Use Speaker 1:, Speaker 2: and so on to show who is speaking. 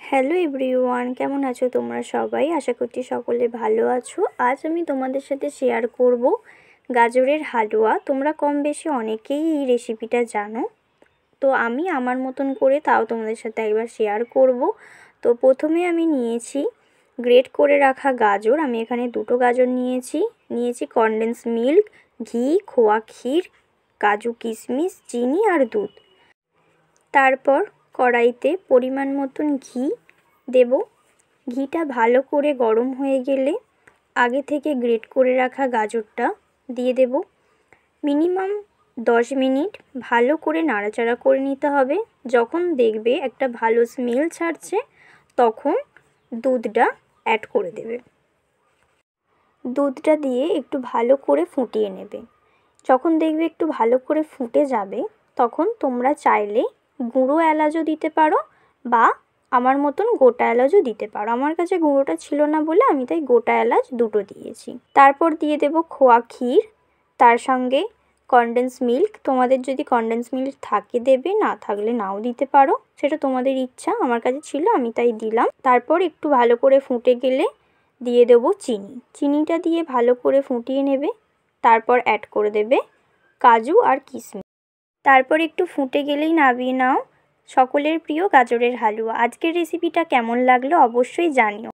Speaker 1: Hello everyone, কেমন আছো তোমরা সবাই? আশা করছি সকলে ভালো আছো। আজ আমি তোমাদের সাথে শেয়ার করব গাজরের হালুয়া। তোমরা কম বেশি অনেকেই এই রেসিপিটা জানো, তো আমি আমার মতন করে তাও তোমাদের সাথে একবার শেয়ার করব। তো প্রথমে আমি নিয়েছি গ্রেট করে রাখা গাজর। আমি এখানে 2টো গাজর নিয়েছি কনডেন্স মিল্ক, ঘি, খোয়া ক্ষীর, কাজু কিশমিশ, চিনি আর দুধ। তারপর কড়াইতে পরিমাণ মতন ঘি দেব। ঘিটা ভালো করে গরম হয়ে গেলে আগে থেকে গ্রেট করে রাখা গাজরটা দিয়ে দেব। মিনিমাম 10 মিনিট ভালো করে নাড়াচাড়া করে নিতে হবে। যখন দেখবে একটা ভালো স্মেল ছাড়ছে তখন দুধটা অ্যাড করে দেবে। দুধটা দিয়ে একটু ভালো করে ফুটিয়ে নেবে। যখন দেখবে একটু ভালো করে ফুটে যাবে তখন তোমরা চাইলে গুঁড়ো এলাচও দিতে পারো বা আমার মতন গোটা এলাচও দিতে পারো। আমার কাছে গুঁড়োটা ছিল না বলে আমি তাই গোটা এলাচ 2টো দিয়েছি। তারপর দিয়ে দেব খোয়া ক্ষীর, তার সঙ্গে কনডেন্স মিল্ক। তোমাদের যদি কনডেন্স মিল্ক থাকে দেবে, না থাকলে নাও দিতে পারো, সেটা তোমাদের ইচ্ছা। আমার কাছে ছিল আমি তাই দিলাম। তারপর একটু ভালো করে ফুটে গেলে দিয়ে দেব চিনি। চিনিটা দিয়ে ভালো করে ফুটিয়ে নেবে। তারপর অ্যাড করে দেবে কাজু আর কিশমিশ। তারপর একটু ফুটে গেলেই নামিয়ে নাও সকলের প্রিয় গাজরের হালুয়া। আজকের রেসিপিটা কেমন লাগলো অবশ্যই জানিও।